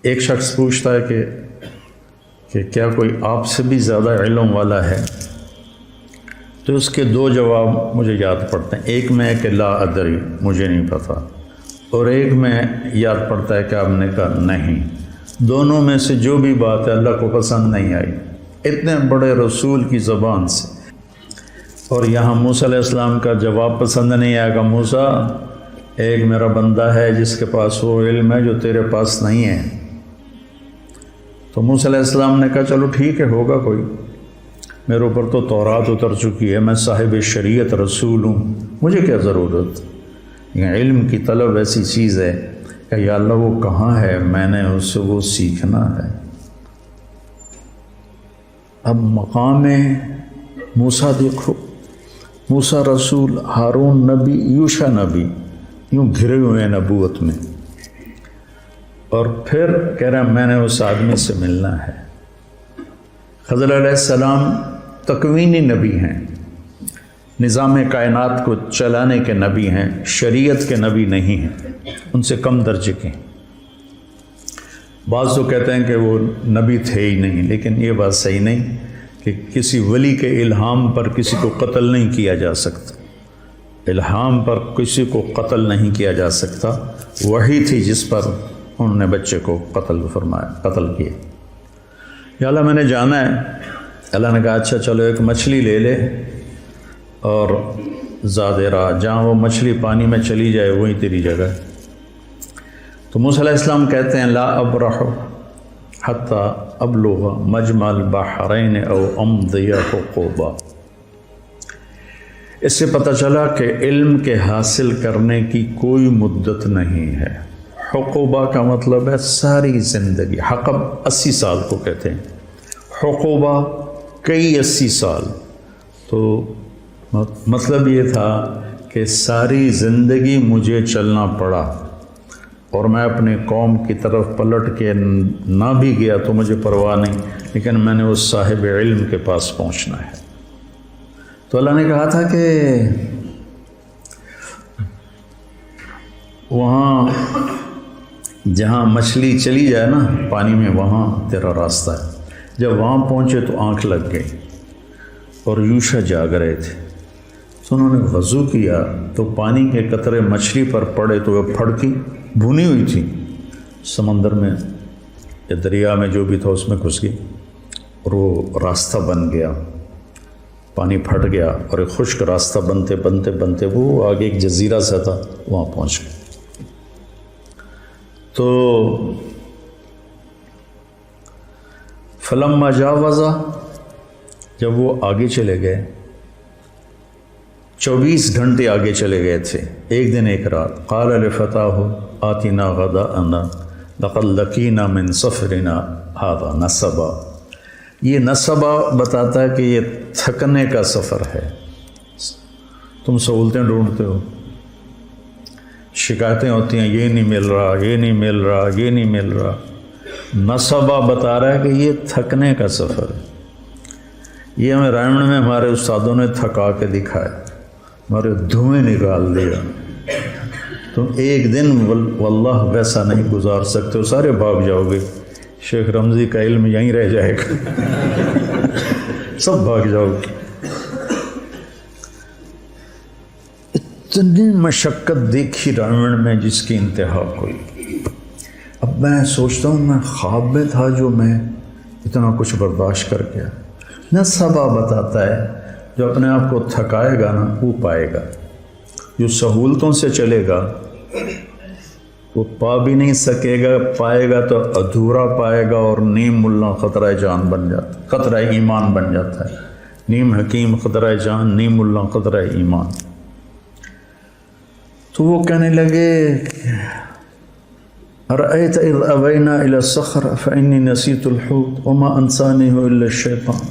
ایک شخص پوچھتا ہے کہ کیا کوئی آپ سے بھی زیادہ علم والا ہے؟ تو اس کے دو جواب مجھے یاد پڑتے ہیں. ایک میں کہ لا ادری، مجھے نہیں پتہ، اور ایک میں یاد پڑتا ہے کہ آپ نے کہا نہیں. دونوں میں سے جو بھی بات ہے اللہ کو پسند نہیں آئی اتنے بڑے رسول کی زبان سے. اور یہاں موسیٰ علیہ السلام کا جواب پسند نہیں آیا کہ موسیٰ، ایک میرا بندہ ہے جس کے پاس وہ علم ہے جو تیرے پاس نہیں ہے. تو موسیٰ علیہ السلام نے کہا چلو ٹھیک ہے، ہوگا کوئی، میرے اوپر تو تورات اتر چکی ہے، میں صاحب شریعت رسول ہوں، مجھے کیا ضرورت. علم کی طلب ایسی چیز ہے کہ یا اللہ وہ کہاں ہے، میں نے اس سے وہ سیکھنا ہے. اب مقام موسیٰ دیکھو، موسیٰ رسول، ہارون نبی، یوشع نبی، یوں گھرے ہوئے ہیں نبوت میں، اور پھر کہہ رہا میں نے اس آدمی سے ملنا ہے. خضر علیہ السلام تکوینی نبی ہیں، نظام کائنات کو چلانے کے نبی ہیں، شریعت کے نبی نہیں ہیں، ان سے کم درجے کے ہیں. بعض تو کہتے ہیں کہ وہ نبی تھے ہی نہیں، لیکن یہ بات صحیح نہیں کہ کسی ولی کے الہام پر کسی کو قتل نہیں کیا جا سکتا. الہام پر کسی کو قتل نہیں کیا جا سکتا. وحی تھی جس پر انہوں نے بچے کو قتل کیا. یا اللہ میں نے جانا ہے. اللہ نے کہا اچھا چلو ایک مچھلی لے لے اور زیادہ راہ، جہاں وہ مچھلی پانی میں چلی جائے وہیں تیری جگہ. تو موسیٰ علیہ السلام کہتے ہیں لا ابرح حتی ابلغ مجمع البحرین او امضی حقوبا. اس سے پتہ چلا کہ علم کے حاصل کرنے کی کوئی مدت نہیں ہے. حقوبہ کا مطلب ہے ساری زندگی. حقب 80 سال کو کہتے ہیں، حقوبہ کئی 80 سال. تو مطلب یہ تھا کہ ساری زندگی مجھے چلنا پڑا، اور میں اپنے قوم کی طرف پلٹ کے نہ بھی گیا تو مجھے پرواہ نہیں، لیکن میں نے اس صاحب علم کے پاس پہنچنا ہے. تو اللہ نے کہا تھا کہ وہاں جہاں مچھلی چلی جائے نا پانی میں، وہاں تیرا راستہ ہے. جب وہاں پہنچے تو آنکھ لگ گئی اور یوشع جاگ رہے تھے. تو انہوں نے وضو کیا تو پانی کے قطرے مچھلی پر پڑے تو وہ پھڑکی، بھونی ہوئی تھی، سمندر میں یا دریا میں جو بھی تھا اس میں گھس گئی، اور وہ راستہ بن گیا. پانی پھٹ گیا اور ایک خشک راستہ بنتے بنتے بنتے وہ آگے ایک جزیرہ سا تھا، وہاں پہنچ گئے. تو فلما جاوزا، جب وہ آگے چلے گئے، 24 گھنٹے آگے چلے گئے تھے، ایک دن ایک رات. قال لفتاہ آتنا غداءنا لقد لقینا من سفرنا ھذا نصبا. یہ نصبا بتاتا ہے کہ یہ تھکنے کا سفر ہے. تم سہولتیں ڈھونڈتے ہو، شکایتیں ہوتی ہیں یہ نہیں مل رہا، یہ نہیں مل رہا، یہ نہیں مل رہا. نصبا بتا رہا ہے کہ یہ تھکنے کا سفر ہے. یہ ہمیں رائمن میں ہمارے استادوں نے تھکا کے دکھایا، ہمارے دھوئیں نکال دیا. تم ایک دن واللہ ویسا نہیں گزار سکتے ہو، سارے بھاگ جاؤ گے. شیخ رمضی کا علم یہیں رہ جائے گا، سب بھاگ جاؤ گے. اتنی مشقت دیکھی رائمن میں جس کی انتہا کوئی. اب میں سوچتا ہوں میں خواب میں تھا جو میں اتنا کچھ برداشت کر گیا. نصبا بتاتا ہے جو اپنے آپ کو تھکائے گا نا وہ پائے گا، جو سہولتوں سے چلے گا وہ پا بھی نہیں سکے گا، پائے گا تو ادھورا پائے گا، اور نیم ملا خطرہ جان بن جاتا، خطرہ ایمان بن جاتا ہے. نیم حکیم خطرہ جان، نیم ملا خطرہ ایمان. تو وہ کہنے لگے ارأیت اذ اوینا الی الصخرۃ فانی نسیت الحوت وما انسانیہ الا الشیطان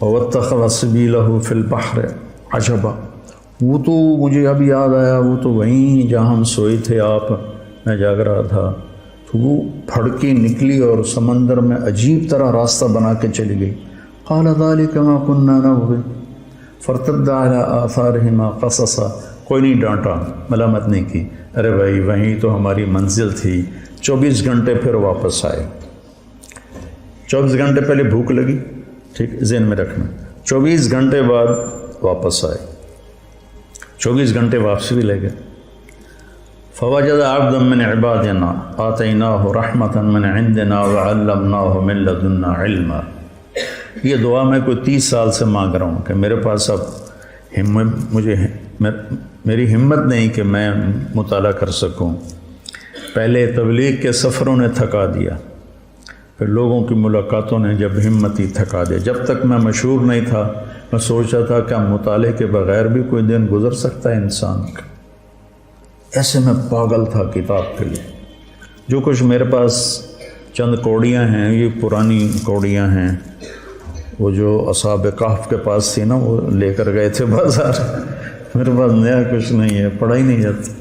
واتخذ سبیلہ فی البحر عجبا. وہ تو مجھے اب یاد آیا، وہ تو وہیں جہاں ہم سوئے تھے، آپ، میں جاگ رہا تھا، تو وہ پھڑکی نکلی اور سمندر میں عجیب طرح راستہ بنا کے چلی گئی. قال ذلک ما كنا نبغي فارتد على آثارهما قصصا کوئی نہیں ڈانٹا، ملامت نہیں کی، ارے بھائی وہیں تو ہماری منزل تھی۔ 24 گھنٹے پھر واپس آئے۔ 24 گھنٹے پہلے بھوک لگی، ٹھیک ذہن میں رکھنا، 24 گھنٹے بعد واپس آئے، 24 گھنٹے واپسی بھی لے گئے۔ فوجد عبدا من عبادنا آتیناہ رحمۃ من عندنا وعلمناہ من لدنا علما۔ یہ دعا میں کوئی 30 سال سے مانگ رہا ہوں کہ میرے پاس اب میری ہمت نہیں کہ میں مطالعہ کر سکوں۔ پہلے تبلیغ کے سفروں نے تھکا دیا، پھر لوگوں کی ملاقاتوں نے جب ہمت ہی تھکا دیا۔ جب تک میں مشہور نہیں تھا میں سوچا تھا کہ مطالعے کے بغیر بھی کوئی دن گزر سکتا ہے انسان کا۔ ایسے میں پاگل تھا کتاب کے لیے۔ جو کچھ میرے پاس چند کوڑیاں ہیں، یہ پرانی کوڑیاں ہیں، وہ جو اصحاب کہف کے پاس تھی نا، وہ لے کر گئے تھے بازار۔ میرے پاس نیا کچھ نہیں ہے، پڑھا ہی نہیں جاتا۔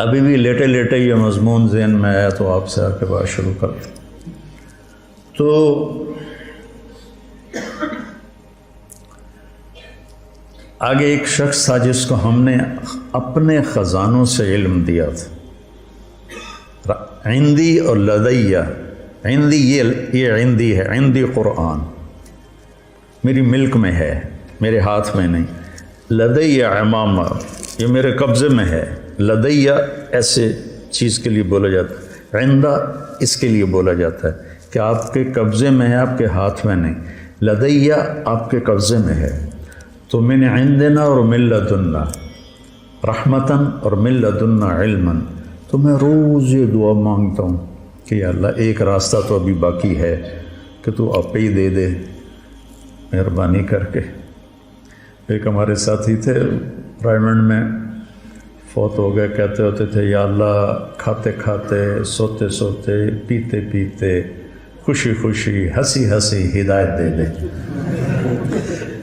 ابھی بھی لیٹے لیٹے یہ مضمون ذہن میں آیا تو آپ سے آ کے بات شروع کرتا۔ تو آگے ایک شخص تھا جس کو ہم نے اپنے خزانوں سے علم دیا تھا، عندی اور لدیہ۔ عندی یہ عندی ہے، عندی قرآن میری ملک میں ہے، میرے ہاتھ میں نہیں۔ لدیہ امامہ، یہ میرے قبضے میں ہے۔ لدیہ ایسے چیز کے لیے بولا جاتا ہے، عندہ اس کے لیے بولا جاتا ہے کہ آپ کے قبضے میں ہے، آپ کے ہاتھ میں نہیں۔ لدیہ آپ کے قبضے میں ہے۔ تو من عندنا اور من لدنا رحمتاً اور من لدنا علما۔ تو میں روز یہ دعا مانگتا ہوں کہ یا اللہ ایک راستہ تو ابھی باقی ہے کہ تو آپ ہی دے دے مہربانی کر کے۔ ایک ہمارے ساتھی تھے رائمنڈ میں، فوت ہو گئے، کہتے ہوتے تھے یا اللہ کھاتے کھاتے، سوتے سوتے، پیتے پیتے، خوشی خوشی، ہنسی ہنسی ہدایت دے دے۔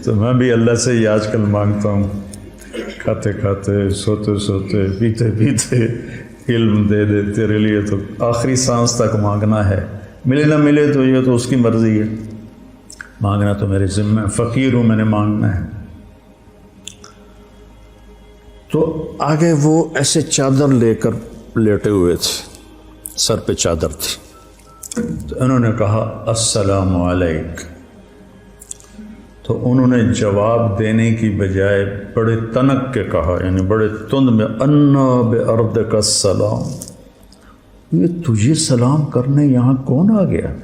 تو میں بھی اللہ سے یہ آج کل مانگتا ہوں، کھاتے کھاتے، سوتے سوتے، پیتے پیتے علم دے دے۔ تیرے لیے تو آخری سانس تک مانگنا ہے، ملے نہ ملے تو یہ تو اس کی مرضی ہے، مانگنا تو میرے ذمہ ہے، فقیر ہوں، میں نے مانگنا ہے۔ تو آگے وہ ایسے چادر لے کر لیٹے ہوئے تھے، سر پہ چادر تھی۔ تو انہوں نے کہا السلام علیک۔ تو انہوں نے جواب دینے کی بجائے بڑے تنک کے کہا، یعنی بڑے تند میں، انا بِأَرْضِكَ السلام، یہ تجھے سلام کرنے یہاں کون آ گیا؟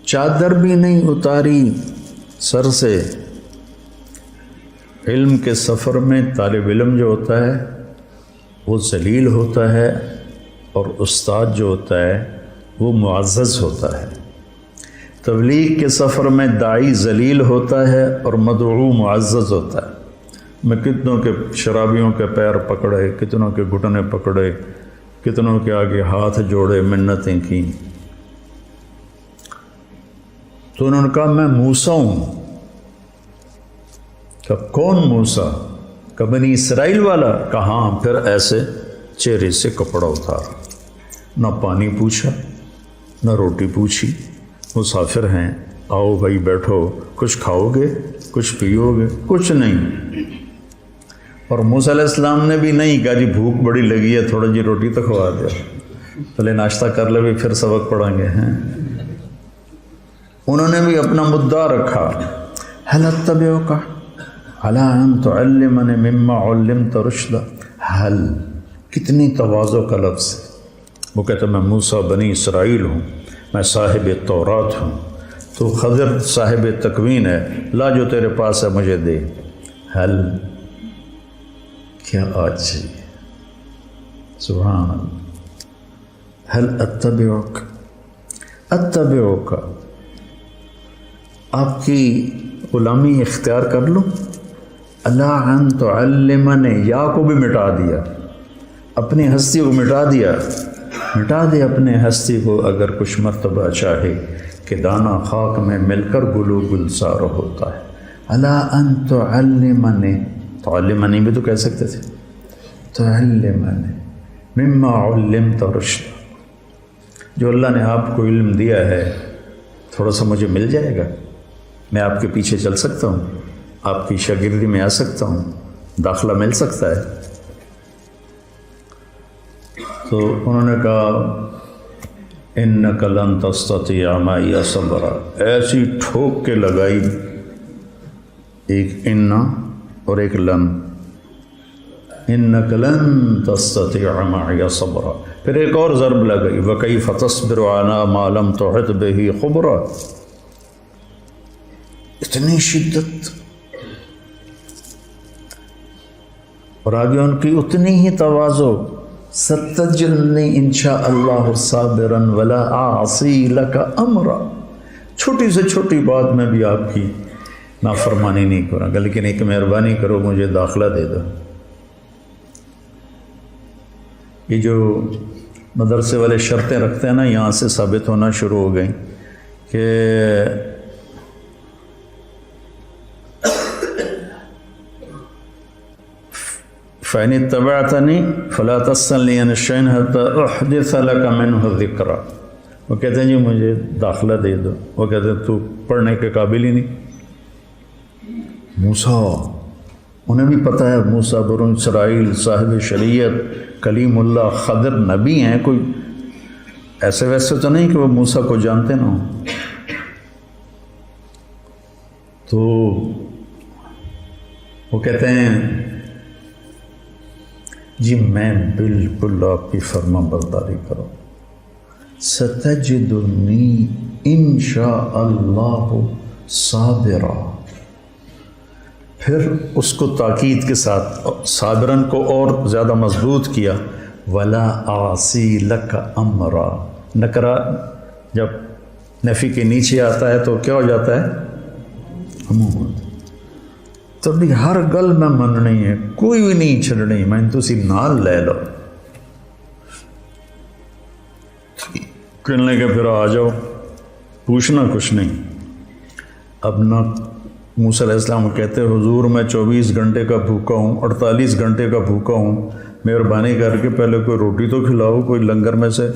چادر بھی نہیں اتاری سر سے۔ علم کے سفر میں طالب علم جو ہوتا ہے وہ ذلیل ہوتا ہے، اور استاد جو ہوتا ہے وہ معزز ہوتا ہے۔ تبلیغ کے سفر میں داعی ذلیل ہوتا ہے اور مدعو معزز ہوتا ہے۔ میں کتنوں کے شرابیوں کے پیر پکڑے، کتنوں کے گھٹنے پکڑے، کتنوں کے آگے ہاتھ جوڑے، منتیں کی۔ تو انہوں نے کہا میں موسیٰ ہوں۔ کہ کون موسیٰ؟ کہ بنی اسرائیل والا؟ کہاں؟ پھر ایسے چہرے سے کپڑا اتارا، نہ پانی پوچھا نہ روٹی پوچھی، مسافر ہیں، آؤ بھائی بیٹھو، کچھ کھاؤ گے، کچھ پیو گے؟ کچھ نہیں۔ اور موسیٰ علیہ السلام نے بھی نہیں کہا جی بھوک بڑی لگی ہے تھوڑا جی روٹی تو کھوا دیا، پہلے ناشتہ کر لے بھی پھر سبق پڑھیں گے۔ ہیں انہوں نے بھی اپنا مدعا رکھا، هل اتبعک علی ان تعلمنی مما علمت رشدا۔ حل کتنی تواضع کا لفظ ہے۔ وہ کہتا میں موسیٰ بنی اسرائیل ہوں، میں صاحب تورات ہوں، تو خضر صاحب تکوین ہے، لا جو تیرے پاس ہے مجھے دے۔ حل کیا آج چاہیے، سبحان اللہ۔ حل اتبعک، اتبعک آپ کی غلامی اختیار کر لوں، اللہ ان تعلمنی، یا کو بھی مٹا دیا، اپنی ہستی کو مٹا دیا، مٹا دے اپنے ہستی کو اگر کچھ مرتبہ چاہے کہ دانہ خاک میں مل کر گلو گلزار ہوتا ہے۔ اللہ ان تعلمنی، تعلمنی بھی تو کہہ سکتے تھے، تعلمنی مما علمت رشدا، جو اللہ نے آپ کو علم دیا ہے تھوڑا سا مجھے مل جائے گا، میں آپ کے پیچھے چل سکتا ہوں، آپ کی شاگردی میں آ سکتا ہوں، داخلہ مل سکتا ہے؟ تو انہوں نے کہا انک لن تستطیع معی صبرا، ایسی ٹھوک کے لگائی، ایک انا اور ایک لن، انک لن تستطیع معی صبرا، پھر ایک اور ضرب لگائی وکیف تصبر علی ما لم تحط بہ خبرا، اتنی شدت، اور آگے ان کی اتنی ہی تواضع، ستجدنی انشاء اللہ صابرا ولا اعصی لک امرا، چھوٹی سے چھوٹی بات میں بھی آپ کی نافرمانی نہیں کروں گا، لیکن ایک مہربانی کرو مجھے داخلہ دے دو۔ یہ جو مدرسے والے شرطیں رکھتے ہیں نا، یہاں سے ثابت ہونا شروع ہو گئیں کہ فَإِنِ اتَّبَعْتَنِي فَلَا تَسْأَلْنِي عَنِ شَيْءٍ حَتَّى أُحْدِثَ لَكَ مِنْهُ ذِكْرًا، وہ کہتے ہیں جی مجھے داخلہ دے دو، وہ کہتے ہیں تو پڑھنے کے قابل ہی نہیں۔ موسیٰ، انہیں بھی پتہ ہے موسیٰ بنو اسرائیل صاحب شریعت کلیم اللہ خضر نبی ہیں، کوئی ایسے ویسے تو نہیں کہ وہ موسیٰ کو جانتے نہ ہوں۔ تو وہ کہتے ہیں جی میں بالکل آپ کی فرما برداری کروں، ستجدنی انشاء اللہ صابرا، پھر اس کو تاکید کے ساتھ صابرن کو اور زیادہ مضبوط کیا، ولا اعصی لک امرا، نکرہ جب نفی کے نیچے آتا ہے تو کیا ہو جاتا ہے؟ عموماً، تو بھی ہر گل میں مننی ہے، کوئی بھی نہیں چھڑنی، میں تسی نال لے لو، کہنے کے پھر آ جاؤ، پوچھنا کچھ نہیں۔ اب نہ موسیٰ علیہ السلام کہتے حضور میں 24 گھنٹے کا بھوکا ہوں، 48 گھنٹے کا بھوکا ہوں، مہربانی کر کے پہلے کوئی روٹی تو کھلاؤ، کوئی لنگر میں سے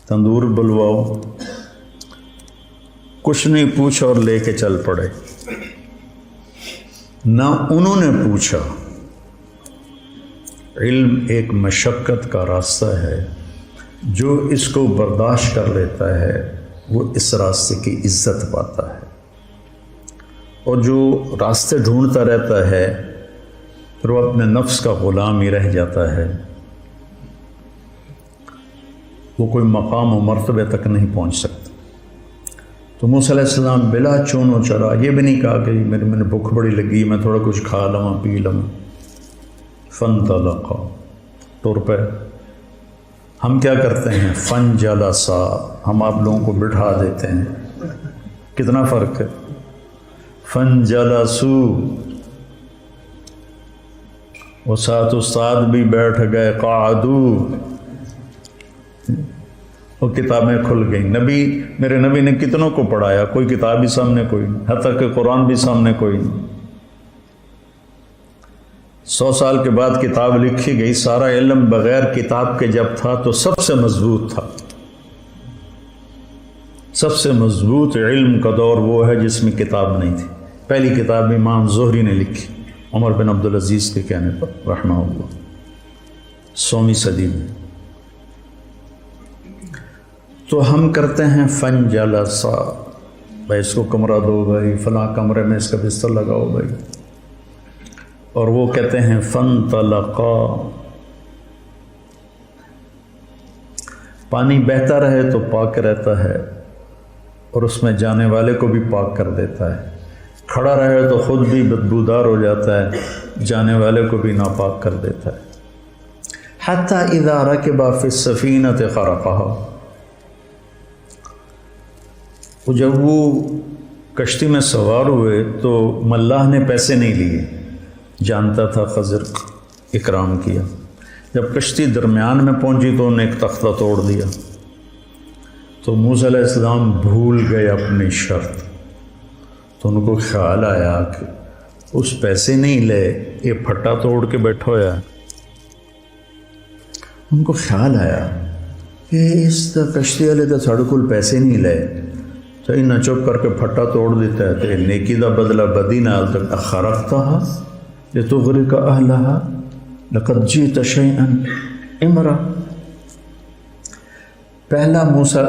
تندور بلواؤ، کچھ نہیں پوچھا اور لے کے چل پڑے۔ نہ انہوں نے پوچھا، علم ایک مشقت کا راستہ ہے، جو اس کو برداشت کر لیتا ہے وہ اس راستے کی عزت پاتا ہے، اور جو راستے ڈھونڈتا رہتا ہے پھر وہ اپنے نفس کا غلام ہی رہ جاتا ہے، وہ کوئی مقام و مرتبے تک نہیں پہنچ سکتا۔ تو موسیٰ علیہ السلام بلا چون و چرا، یہ بھی نہیں کہا کہ میں بھوک بڑی لگی میں تھوڑا کچھ کھا لوں پی لوں، فانطلقا، ٹور پہ۔ ہم کیا کرتے ہیں؟ فانجلسا، ہم آپ لوگوں کو بٹھا دیتے ہیں، کتنا فرق ہے؟ فانجلسو، وہ ساتھ استاد بھی بیٹھ گئے، قعدو، وہ کتابیں کھل گئیں۔ میرے نبی نے کتنوں کو پڑھایا، کوئی کتاب بھی سامنے کوئی نہیں، حتیٰ کہ قرآن بھی سامنے کوئی نہیں۔ 100 سال کے بعد کتاب لکھی گئی، سارا علم بغیر کتاب کے جب تھا تو سب سے مضبوط تھا۔ سب سے مضبوط علم کا دور وہ ہے جس میں کتاب نہیں تھی۔ پہلی کتاب امام زہری نے لکھی، عمر بن عبدالعزیز کے کہنے پر رحمہ اللہ، 100ویں صدی میں۔ تو ہم کرتے ہیں فنجلسا، بھائی اس کو کمرہ دو، بھائی فلاں کمرے میں اس کا بستر لگاؤ بھائی، اور وہ کہتے ہیں فانطلقا۔ پانی بہتا رہے تو پاک رہتا ہے اور اس میں جانے والے کو بھی پاک کر دیتا ہے، کھڑا رہے تو خود بھی بدبودار ہو جاتا ہے، جانے والے کو بھی ناپاک کر دیتا ہے۔ حتی اذا رکب فی السفینۃ غرقها، جب وہ کشتی میں سوار ہوئے تو ملاح نے پیسے نہیں لیے، جانتا تھا خضر اکرام کیا۔ جب کشتی درمیان میں پہنچی تو انہیں ایک تختہ توڑ دیا، تو موسیٰ علیہ السلام بھول گئے اپنی شرط، تو ان کو خیال آیا کہ اس پیسے نہیں لے، یہ پھٹا توڑ کے بیٹھا ہوا ہے۔ ان کو خیال آیا کہ اس کشتی والے تو ساڑھے کول پیسے نہیں لے، تو انہیں چپ کر کے پھٹا توڑ دیتا ہے، تو نیکی دا بدلہ بدی نال تک خرقتہا، لتغرق اہلها لقد جئت شیئا امرا۔ پہلا موسیٰ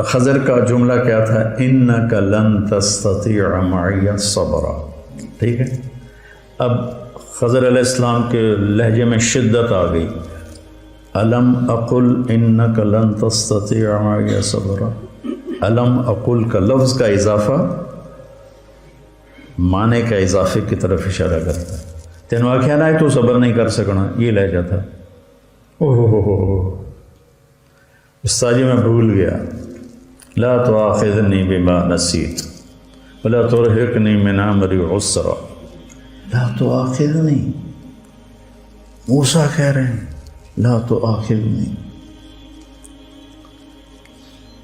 خضر کا جملہ کیا تھا؟ انک لن تستطیع معی صبرا، ٹھیک ہے۔ اب خضر علیہ السلام کے لہجے میں شدت آ گئی، الم اقل انک لن تستطیع معی صبرا۔ الم اقل کا لفظ کا اضافہ معنی کا اضافے کی طرف اشارہ کرتا ہے۔ تینوں آخیا نہ تو صبر نہیں کر سکنا، یہ لہجہ تھا۔ استاد جی میں بھول گیا، لا تؤاخذنی بما نسیت ولا ترهقنی من امری عسرا۔ لا تؤاخذنی، موسیٰ کہہ رہے ہیں لا تؤاخذنی،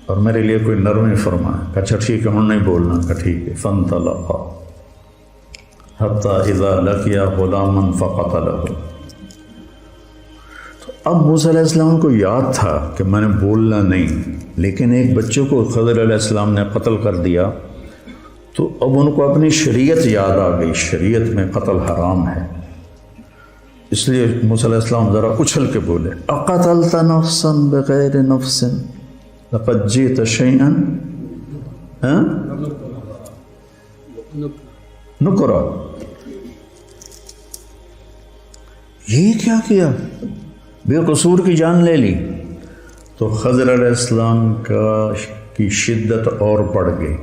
اور میرے لیے کوئی نرمی فرمائے کہ اچھا ٹھیک ہے ہم نہیں بولنا، کہ ٹھیک ہے۔ فانطلقا حتی اذا لقیا غلاما فقتلہ۔ تو اب موسیٰ علیہ السلام کو یاد تھا کہ میں نے بولنا نہیں، لیکن ایک بچے کو خضر علیہ السلام نے قتل کر دیا، تو اب ان کو اپنی شریعت یاد آ گئی، شریعت میں قتل حرام ہے۔ اس لیے موسیٰ علیہ السلام ذرا اچھل کے بولے، اقتلت نفسا بغیر نفس لقد جئت شیئا نکرا۔ یہ کیا بے قصور کی جان لے لی۔ تو خضر علیہ السلام کی شدت اور بڑھ گئی،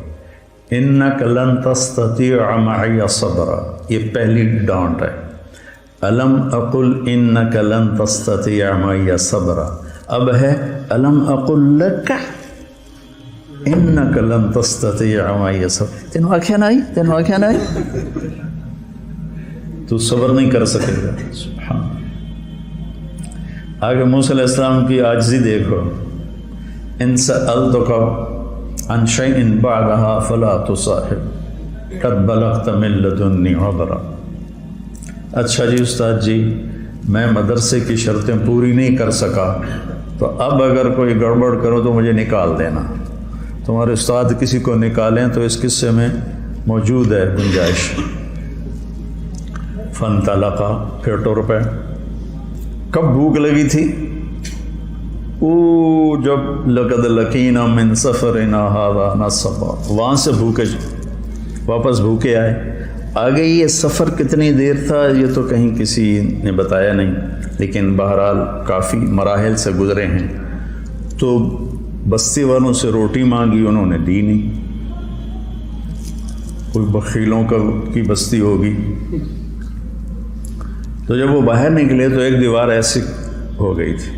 انک لن تستطیع معی صبرا، یہ پہلی ڈانٹ ہے۔ الم اقل انک لن تستطیع معی صبرا، اب ہے الم اقل لک انک لن تستطیع معی صبرا۔ تینوں آنکھیں نہ آئی تو صبر نہیں کر سکے گا۔ سبحان اللہ۔ آگے موسیٰ علیہ السلام کی عاجزی دیکھو، ان سألتک عن شیء بعدها فلا تصاحب قد بلغت من لدنی عذرا۔ اچھا جی استاد جی، میں مدرسے کی شرطیں پوری نہیں کر سکا، تو اب اگر کوئی گڑبڑ کرو تو مجھے نکال دینا۔ تمہارے استاد کسی کو نکالیں تو اس قصے میں موجود ہے گنجائش۔ فانطلقا، پھر ٹر پہ۔ کب بھوک لگی تھی؟ جب لقد لقینا من سفرنا ھذا نصبا، وہاں سے بھوکے واپس بھوکے آئے۔ آگے یہ سفر کتنی دیر تھا یہ تو کہیں کسی نے بتایا نہیں، لیکن بہرحال کافی مراحل سے گزرے ہیں۔ تو بستی والوں سے روٹی مانگی، انہوں نے دی نہیں، کوئی بخیلوں کی بستی ہوگی۔ تو جب وہ باہر نکلے تو ایک دیوار ایسی ہو گئی تھی،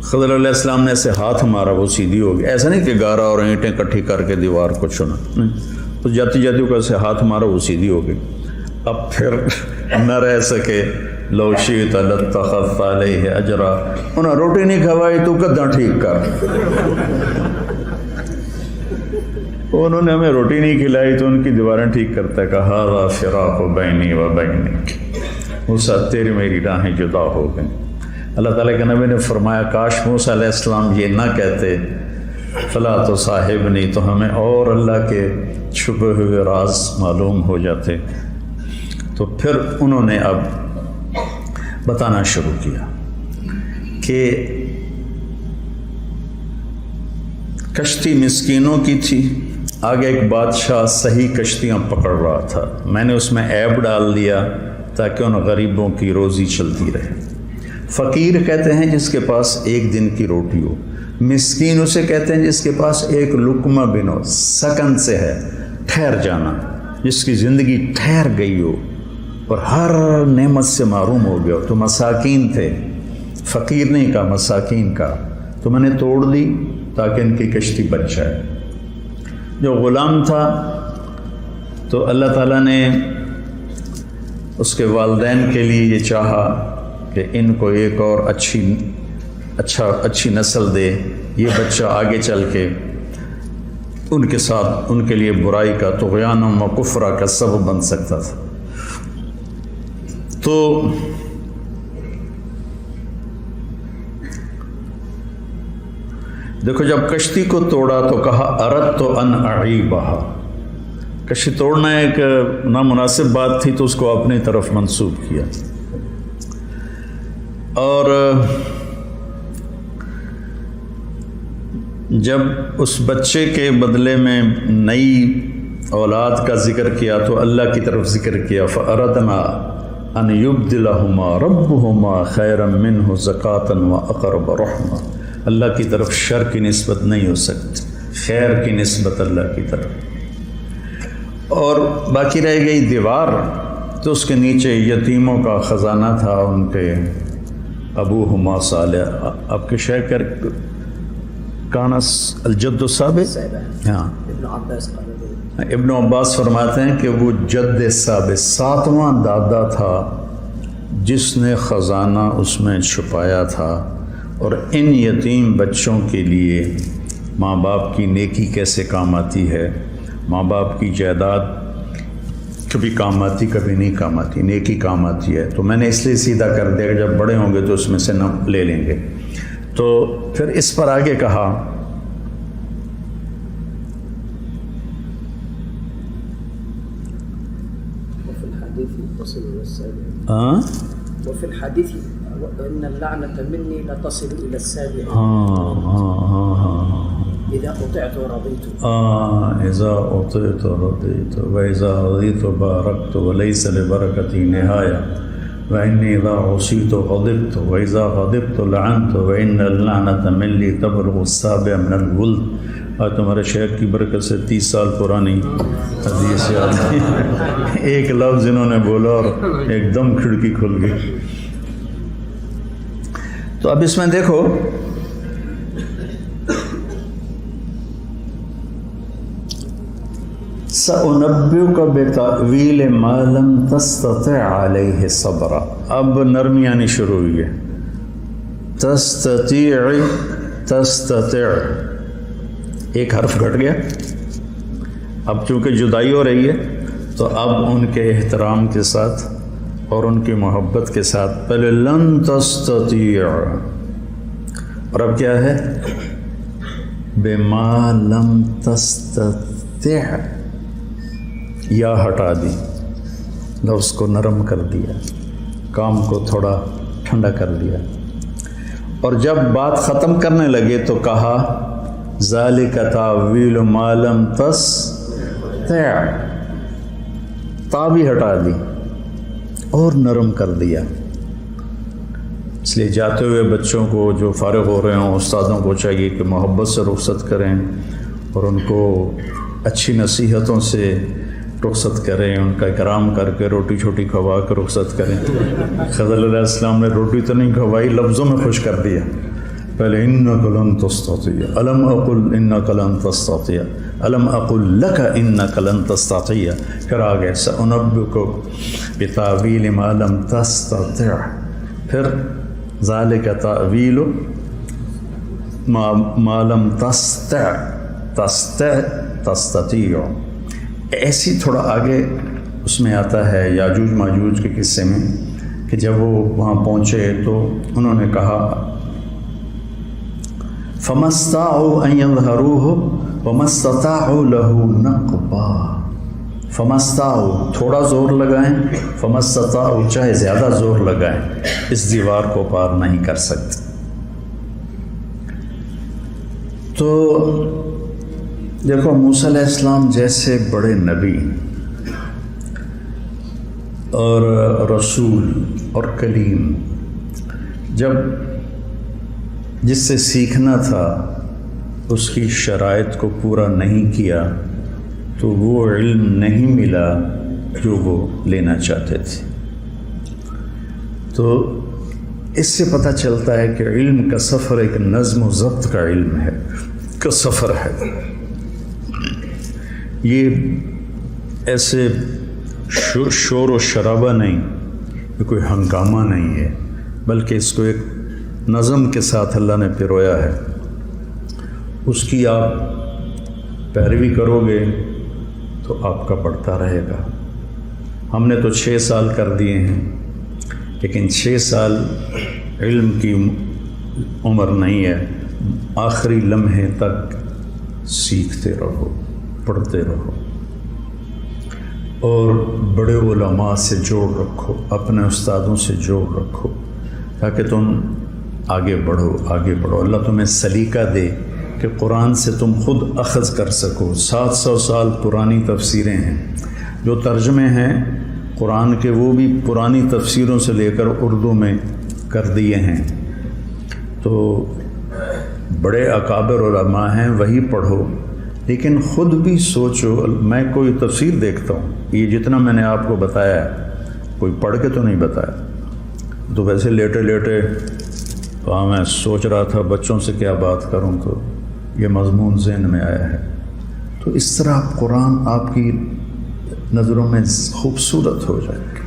خضر علیہ السلام نے ایسے ہاتھ مارا وہ سیدھی ہو گئی۔ ایسا نہیں کہ گارا اور اینٹیں کٹھی کر کے دیوار کو چنا، تو جاتی کو ایسے ہاتھ مارا وہ سیدھی ہو گئی۔ اب پھر نہ رہ سکے، لو شئت لاتخذت علیہ اجرا، انہیں روٹی نہیں کھوائی تو کداں ٹھیک کر، انہوں نے ہمیں روٹی نہیں کھلائی تو ان کی دیواریں ٹھیک کرتا ہے۔ کہا ھذا فراق بینی و بینک، موسیٰ تیری میری راہیں جدا ہو گئیں۔ اللہ تعالیٰ کے نبی نے فرمایا کاش موسیٰ علیہ السلام یہ نہ کہتے فلا تصاحبنی، تو ہمیں اور اللہ کے چھپے ہوئے راز معلوم ہو جاتے۔ تو پھر انہوں نے اب بتانا شروع کیا کہ کشتی مسکینوں کی تھی، آگے ایک بادشاہ صحیح کشتیاں پکڑ رہا تھا، میں نے اس میں عیب ڈال دیا تاکہ ان غریبوں کی روزی چلتی رہے۔ فقیر کہتے ہیں جس کے پاس ایک دن کی روٹی ہو، مسکین اسے کہتے ہیں جس کے پاس ایک لقمہ بن ہو، سکن سے ہے، ٹھہر جانا، جس کی زندگی ٹھہر گئی ہو اور ہر نعمت سے محروم ہو گیا ہو۔ تو مساکین تھے، فقیر نہیں کہا، مساکین کا، تو میں نے توڑ دی تاکہ ان کی کشتی بچ جائے۔ جو غلام تھا تو اللہ تعالیٰ نے اس کے والدین کے لیے یہ چاہا کہ ان کو ایک اور اچھی نسل دے، یہ بچہ آگے چل کے ان کے ساتھ ان کے لیے برائی کا، طغیان و کفرہ کا سبب بن سکتا تھا۔ تو دیکھو جب کشتی کو توڑا تو کہا اردت ان اعیبھا، کشی توڑنا ایک نامناسب بات تھی تو اس کو اپنی طرف منسوب کیا. اور جب اس بچے کے بدلے میں نئی اولاد کا ذکر کیا تو اللہ کی طرف ذکر کیا. فَأَرَدْنَا أَنْ يُبْدِلَهُمَا رَبُّهُمَا خَيْرًا مِّنْهُ زَكَاةً وَأَقْرَبَ رَحْمًا. اللہ کی طرف شر کی نسبت نہیں ہو سکتی، خیر کی نسبت اللہ کی طرف. اور باقی رہ گئی دیوار، تو اس کے نیچے یتیموں کا خزانہ تھا. ان کے ابوہما صالح، آپ کے شیخ کانس الجد السابق، ہاں ابن عباس فرماتے ہیں کہ وہ جد ثابت 7واں دادا تھا جس نے خزانہ اس میں چھپایا تھا. اور ان یتیم بچوں کے لیے ماں باپ کی نیکی کیسے کام آتی ہے، ماں باپ کی جائیداد کبھی کام آتی کبھی نہیں کام آتی، نیکی کام آتی ہے. تو میں نے اس لیے سیدھا کر دیا کہ جب بڑے ہوں گے تو اس میں سے نہ لے لیں گے. تو پھر اس پر آگے کہا وفي الحديث وإن اللعنة مني لتصل إلى السابع إذا أطعت رضيت إذا أطعت رضيت وإذا رضيت باركت وليس لبركتي نهاية وإني إذا عصيت غضبت وإذا غضبت لعنت وإن اللعنة مني تبلغ السابع من الولد. آج تمہارے شیخ کی برکت سے 30 سال پرانی حدیث یاد ہے. ایک لفظ انہوں نے بولا اور ایک دم کھڑکی کھل گئی. تو اب اس میں دیکھو سأنبئك بتأویل ما لم تستطع علیہ صبرا. اب نرمی آنی شروع ہوئی ہے. تستطيع ایک حرف گھٹ گیا. اب چونکہ جدائی ہو رہی ہے تو اب ان کے احترام کے ساتھ اور ان کی محبت کے ساتھ پہلے لن تستطيع، اور اب کیا ہے بما لم تستطع، یا ہٹا دی، لفظ کو نرم کر دیا، کام کو تھوڑا ٹھنڈا کر دیا. اور جب بات ختم کرنے لگے تو کہا ذالک تاویل ما لم تستطع، تا بھی ہٹا دی اور نرم کر دیا. اس لیے جاتے ہوئے بچوں کو جو فارغ ہو رہے ہوں استادوں کو چاہیے کہ محبت سے رخصت کریں اور ان کو اچھی نصیحتوں سے رخصت کریں، ان کا اکرام کر کے روٹی چھوٹی کھوا کے رخصت کریں. خضر علیہ السلام نے روٹی تو نہیں کھوائی، لفظوں میں خوش کر دیا. پہلے انک لن تستطیع، الم اقل انک لن تستطیع، الم اقل لک انک لن تستطیع. پھر آگے سأنبئک بتأویل ما لم تستطع، پھر ذالک تأویل ما لم تستطیع. ایسی تھوڑا آگے اس میں آتا ہے یاجوج ماجوج کے قصے میں کہ جب وہ وہاں پہنچے تو انہوں نے کہا فَمَا اسْتَطَاعُوا أَن يَظْهَرُوهُ وَمَا اسْتَطَاعُوا لَهُ نَقْبًا. فَمَا اسْتَطَاعُوا تھوڑا زور لگائیں، فَمَا اسْتَطَاعُوا چاہے زیادہ زور لگائیں اس دیوار کو پار نہیں کر سکتے. تو دیکھو موسیٰ علیہ السلام جیسے بڑے نبی اور رسول اور کلیم جب جس سے سیکھنا تھا اس کی شرائط کو پورا نہیں کیا تو وہ علم نہیں ملا جو وہ لینا چاہتے تھے. تو اس سے پتہ چلتا ہے کہ علم کا سفر ایک نظم و ضبط کا علم ہے، کا سفر ہے. یہ ایسے شور و شرابہ نہیں، یہ کوئی ہنگامہ نہیں ہے، بلکہ اس کو ایک نظم کے ساتھ اللہ نے پرویا ہے. اس کی آپ پیروی کرو گے تو آپ کا بڑھتا رہے گا. ہم نے تو 6 سال کر دیے ہیں، لیکن 6 سال علم کی عمر نہیں ہے. آخری لمحے تک سیکھتے رہو، پڑھتے رہو. اور بڑے علماء سے جوڑ رکھو، اپنے استادوں سے جوڑ رکھو تاکہ تم آگے بڑھو۔ اللہ تمہیں سلیقہ دے کہ قرآن سے تم خود اخذ کر سکو۔ 700 سال پرانی تفسیریں ہیں، جو ترجمے ہیں قرآن کے وہ بھی پرانی تفسیروں سے لے کر اردو میں کر دیے ہیں۔ تو بڑے اکابر علماء ہیں، وہی پڑھو، لیکن خود بھی سوچو۔ میں کوئی تفسیر دیکھتا ہوں، یہ جتنا میں نے آپ کو بتایا ہے کوئی پڑھ کے تو نہیں بتایا، تو ویسے لیٹے وہاں میں سوچ رہا تھا بچوں سے کیا بات کروں، تو یہ مضمون ذہن میں آیا ہے۔ تو اس طرح قرآن آپ کی نظروں میں خوبصورت ہو جائے گا۔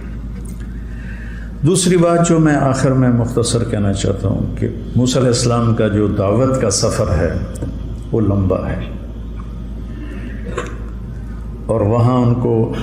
دوسری بات جو میں آخر میں مختصر کہنا چاہتا ہوں کہ موسیٰ علیہ السلام کا جو دعوت کا سفر ہے وہ لمبا ہے، اور وہاں ان کو